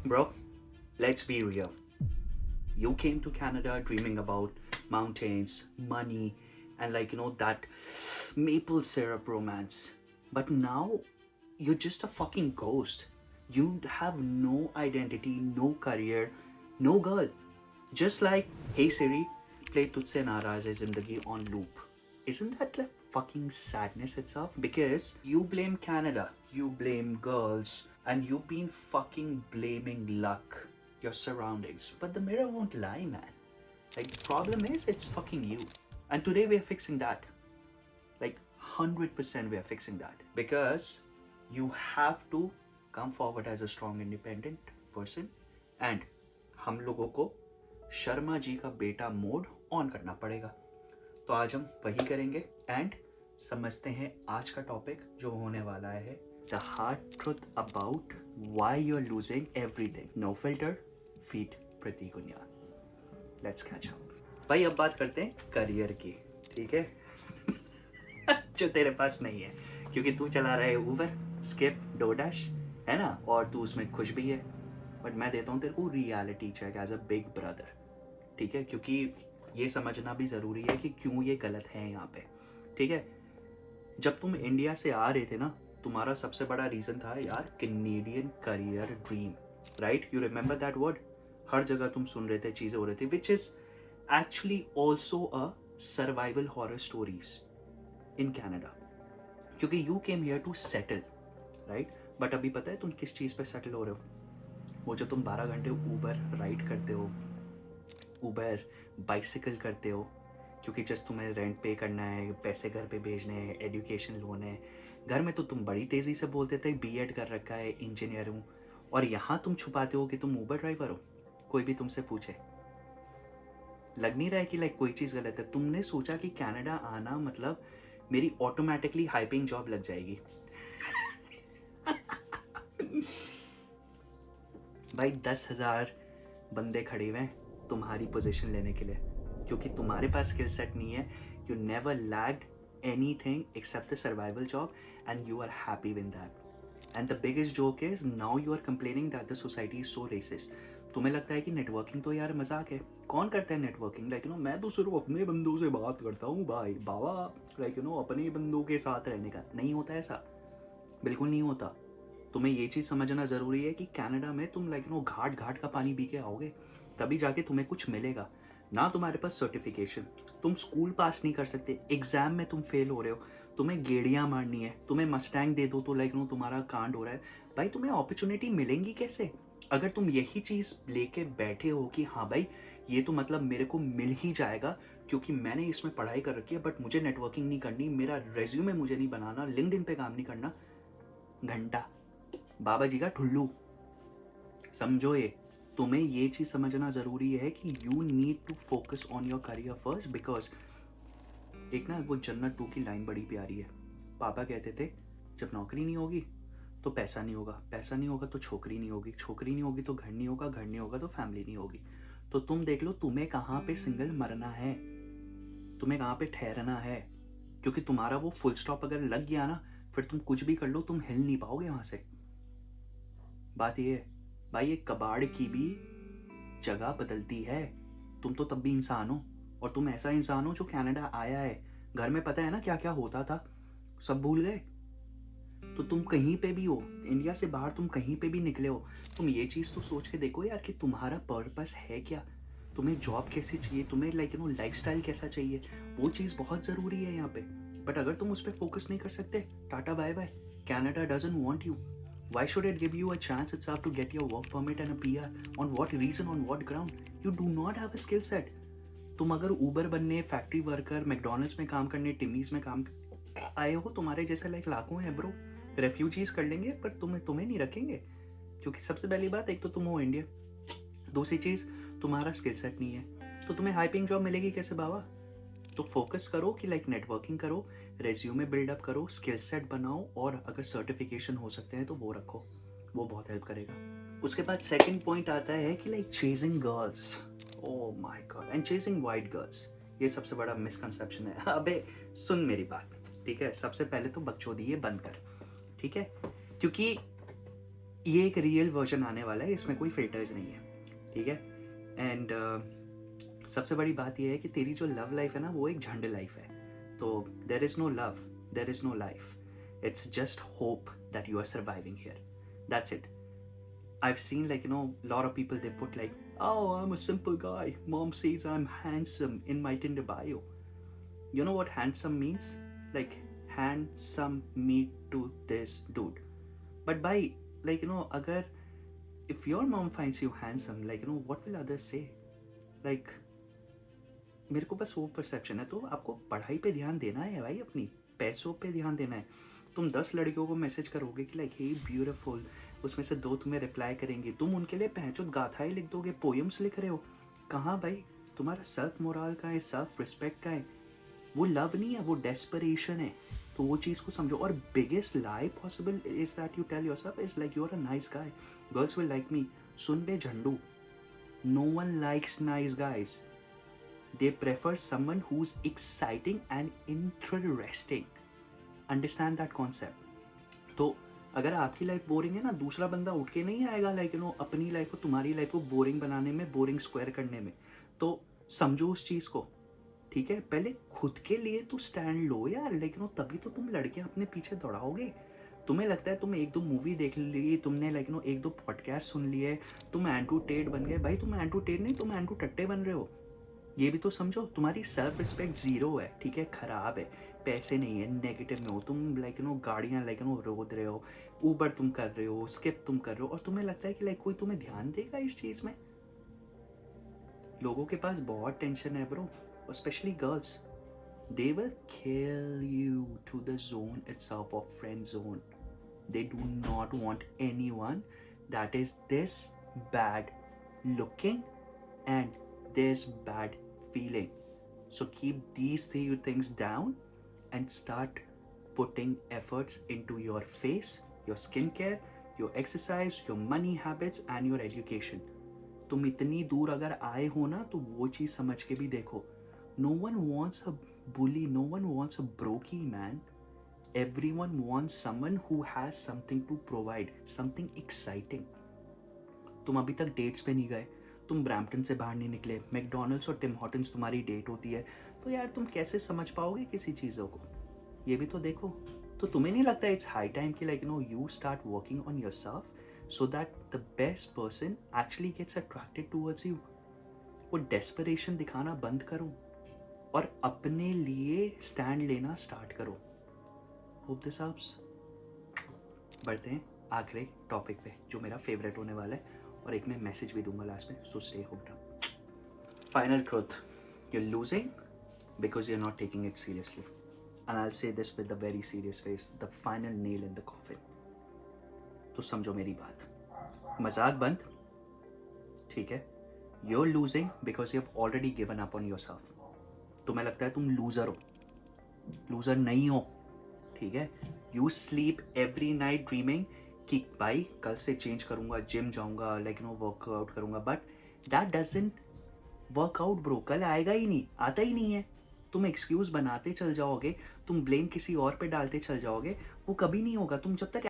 Bro, let's be real. You came to Canada dreaming about mountains, money, and that maple syrup romance. But now you're just a fucking ghost. You have no identity, no career, no girl. Just like, hey Siri, play Tujhse Naraz Hai Zindagi on loop. Isn't that like fucking sadness itself? Because you blame Canada, you blame girls, and you've been fucking blaming luck, your surroundings. But the mirror won't lie, man. Like, the problem is, it's fucking you. And today we're fixing that. Like, 100% we're fixing that. Because you have to come forward as a strong, independent person. And हम लोगों को शर्मा जी का बेटा mode on करना पड़ेगा. तो आज हम वही करेंगे एंड समझते हैं आज का टॉपिक जो होने वाला है the hard truth about why you are losing everything. No filter, feat Prateek Uniyal. Let's catch up. भाई अब बात करते हैं करियर की, ठीक है? जो तेरे पास नहीं है क्योंकि तू चला रहा है उबर, स्किप, डोडैश, है ना, और तू उसमें खुश भी है. बट मैं देता हूँ तेरे को reality check as a big brother, ठीक है? क्योंकि ये समझना भी ज़रूरी है कि क्यों ये गलत है यहाँ पे, ठीक है? जब तुम इंडिया से आ रहे थे ना, तुम्हारा सबसे बड़ा रीज़न था यार Canadian career dream, right? You remember that word? हर जगह तुम सुन रहे थे, चीज़ें हो रही थी, which is actually also a survival horror stories in Canada. क्योंकि you came here to settle, right? But अभी पता है तुम किस चीज़ पे सेटल हो रहे हो? वो जो तुम 12 घंटे ऊबर राइड करते हो, ऊबर बाइसिकल करते हो, क्योंकि जस्ट तुम्हें रेंट पे करना है, पैसे घर पे भेजने हैं, एजुकेशन लोन है. घर में तो तुम बड़ी तेज़ी से बोलते थे बीएड कर रखा है, इंजीनियर हूँ, और यहाँ तुम छुपाते हो कि तुम ऊबर ड्राइवर हो. कोई भी तुमसे पूछे, लग नहीं रहा है कि लाइक कोई चीज़ गलत है? तुमने सोचा कि कनाडा आना मतलब मेरी ऑटोमेटिकली हाइपिंग जॉब लग जाएगी. भाई 10,000 बंदे खड़े हुए हैं तुम्हारी पोजीशन लेने के लिए, क्योंकि तुम्हारे पास स्किल सेट नहीं है. You never lacked anything except the survival job and you are happy with that. And the biggest joke is now you are complaining that the society is so racist. तुम्हें लगता है कि networking तो यार मजाक है. कौन करता है नेटवर्किंग? लाइक मैं तो सिर्फ अपने बंदों से बात करता हूँ भाई बाबा. लाइक अपने बंदों के साथ रहने का नहीं होता ऐसा, बिल्कुल नहीं होता. तुम्हें ये चीज़ समझना ज़रूरी है कि कनाडा में तुम लाइक घाट घाट का पानी पी के आओगे, तभी जाके तुम्हें कुछ मिलेगा. ना तुम्हारे पास सर्टिफिकेशन, तुम स्कूल पास नहीं कर सकते, एग्जाम में तुम फेल हो रहे हो, तुम्हें गेड़ियाँ मारनी है, तुम्हें मस्टैंग दे दो तो लाइक तुम्हारा कांड हो रहा है. भाई तुम्हें अपॉर्चुनिटी मिलेंगी कैसे अगर तुम यही चीज़ लेके बैठे हो कि हाँ भाई ये तो मतलब मेरे को मिल ही जाएगा क्योंकि मैंने इसमें पढ़ाई कर रखी है, बट मुझे नेटवर्किंग नहीं करनी, मेरा रेज्यूमे मुझे नहीं बनाना, लिंक्डइन पे काम नहीं करना. घंटा बाबा जी का ठुल्लू. समझो ये. तुम्हें ये चीज़ समझना ज़रूरी है कि you need to focus on your career first. Because एक ना वो जन्नत 2 की लाइन बड़ी प्यारी है. पापा कहते थे जब नौकरी नहीं होगी तो पैसा नहीं होगा, पैसा नहीं होगा तो छोकरी नहीं होगी, छोकरी नहीं होगी तो घर नहीं होगा, घर नहीं होगा तो फैमिली नहीं होगी. तो तुम देख लो तुम्हें कहाँ पे सिंगल मरना है, तुम्हें कहाँ पे ठहरना है. क्योंकि तुम्हारा वो फुल स्टॉप अगर लग गया ना, फिर तुम कुछ भी कर लो तुम हिल नहीं पाओगे वहाँ से. बात ये है भाई, एक कबाड़ की भी जगह बदलती है. तुम तो तब भी इंसान हो, और तुम ऐसा इंसान हो जो कनाडा आया है. घर में पता है ना क्या क्या होता था, सब भूल गए. तो तुम कहीं पे भी हो, इंडिया से बाहर तुम कहीं पे भी निकले हो, तुम ये चीज़ तो सोच के देखो यार कि तुम्हारा पर्पस है क्या. तुम्हें जॉब कैसी चाहिए, तुम्हें लाइक लाइफस्टाइल कैसा चाहिए, वो चीज़ बहुत ज़रूरी है यहाँ पे. बट अगर तुम उस पर फोकस नहीं कर सकते, tata bye bye. Canada doesn't want you. Why should it give you a chance itself to get your work permit and a PR? On what reason, on what ground? You do not have a skill set. तुम अगर Uber बनने, factory worker, McDonald's में काम करने, टिमीज में काम आए हो, तुम्हारे जैसे लाइक लाखों हैं ब्रो. रेफ्यूजीज कर लेंगे पर तुम्हें नहीं रखेंगे. क्योंकि सबसे पहली बात, एक तो तुम हो इंडिया, दूसरी चीज़ तुम्हारा स्किल सेट नहीं है, तो तुम्हें हाइपिंग जॉब मिलेगी कैसे बाबा? तो फोकस करो कि लाइक नेटवर्किंग करो, रेज्यूमे बिल्डअप करो, स्किल सेट बनाओ, और अगर सर्टिफिकेशन हो सकते हैं तो वो रखो, वो बहुत हेल्प करेगा. उसके बाद सेकंड पॉइंट आता है कि like chasing girls. Oh my God, and chasing white girls. ये सबसे बड़ा मिसकंसेप्शन है. अबे सुन मेरी बात, ठीक है? सबसे पहले तो बकचोदी ये बंद कर, ठीक है? क्योंकि ये एक रियल वर्जन आने वाला है, इसमें कोई फिल्टर्स नहीं है, ठीक है। एंड सबसे बड़ी बात यह है कि तेरी जो लव लाइफ है ना वो एक झंड लाइफ है। तो there is no love, there is no life, it's just hope that you are surviving here, that's it. I've seen, like, you know, a lot of people, they put like, oh, I'm a simple guy, mom says I'm handsome in my Tinder bio. You know what handsome means? Like, handsome me to this dude. But by, like, you know, agar, if your mom finds you handsome, like, you know, what will others say? Like, मेरे को बस वो perception है। तो आपको पढ़ाई पे ध्यान देना है भाई, अपनी पैसों पे ध्यान देना है। तुम 10 लड़कियों को मैसेज करोगे कि लाइक हे ब्यूटीफुल, उसमें से 2 तुम्हें रिप्लाई करेंगी, तुम उनके लिए पहचुत गाथाएं लिख दोगे, पोएम्स लिख रहे हो। कहाँ भाई तुम्हारा सेल्फ मोरल का है, सेल्फ रिस्पेक्ट का है? वो लव नहीं है, वो डेस्परेशन है। तो वो चीज़ को समझो। और biggest lie possible is that you tell yourself is like you are a nice guy, girls will like me. सुन बे झंडू, no one likes nice guys, they prefer someone who's exciting and interesting. Understand that concept. तो अगर आपकी life boring है ना, दूसरा बंदा उठ के नहीं आएगा लाइक यू नो अपनी लाइफ को, तुम्हारी लाइफ को बोरिंग बनाने में, बोरिंग स्क्वायर करने में। तो समझो उस चीज़ को, ठीक है। पहले खुद के लिए तो स्टैंड लो यार, लाइक यू नो, तभी तो तुम लड़कियां अपने पीछे दौड़ाओगे। तुम्हें लगता है तुम 1-2 मूवी देख ली, तुमने लाइक यू नो 1-2 पॉडकास्ट सुन लिए, तुम एंड्रू टेट बन गए। भाई तुम एंड्रू टेट नहीं, तुम एंड्रू टट्टे बन रहे हो। ये भी तो समझो। तुम्हारी सेल्फ रिस्पेक्ट जीरो है, ठीक है, खराब है, पैसे नहीं है, नेगेटिव में हो तुम, लाइक यू नो गाड़ियाँ लाइक यू नो रोड रहे हो, ऊबर तुम कर रहे हो, स्किप तुम कर रहे हो, और तुम्हें लगता है कि लाइक कोई तुम्हें ध्यान देगा इस चीज़ में। लोगों के पास बहुत टेंशन है bro, specially girls. They will kill you to the zone itself of friend zone. They do not want anyone that is this bad looking and this bad feeling. So keep these 3 things down and start putting efforts into your face, your skincare, your exercise, your money habits and your education. तुम इतनी दूर अगर आए हो ना तो वो चीज समझ के भी देखो। No one wants a bully, no one wants a brokey man. Everyone wants someone who has something to provide, something exciting. तुम अभी तक डेट्स पे नहीं गए, तुम ब्रैम्पटन से बाहर नहीं निकले, मैकडोनल्ड्स और टिम हॉर्टन्स तुम्हारी डेट होती है, तो यार तुम कैसे समझ पाओगे किसी चीज़ों को? ये भी तो देखो। तो तुम्हें नहीं लगता इट्स हाई टाइम कि like you know you start working on yourself so that the best person actually gets attracted towards you? वो डेस्परेशन दिखाना बंद करो और अपने लिए स्टैंड लेना स्टार्ट करो। Hope this helps. बढ़ते हैं आखिरी टॉपिक पे जो मेरा फेवरेट होने वाला है, और एक मैं मैसेज भी दूंगा लास्ट में, so stay hoped. Final truth, you are losing because you are not taking it seriously, and I will say this with the very serious face, the final nail in the coffin. तो समझो मेरी बात, मजाक बंद, ठीक है। You are losing because you have already given up on yourself. तुम्हें लगता है तुम लूजर हो, लूजर नहीं हो, ठीक है। You sleep every night dreaming कि भाई कल से चेंज करूंगा, जिम जाऊंगा, लाइक नो वर्कआउट करूंगा, but that doesn't workout bro. कल आएगा ही नहीं, आता ही नहीं है। तुम एक्सक्यूज बनाते चल जाओगे, तुम ब्लेम किसी और पे डालते चल जाओगे, वो कभी नहीं होगा। तुम जब तक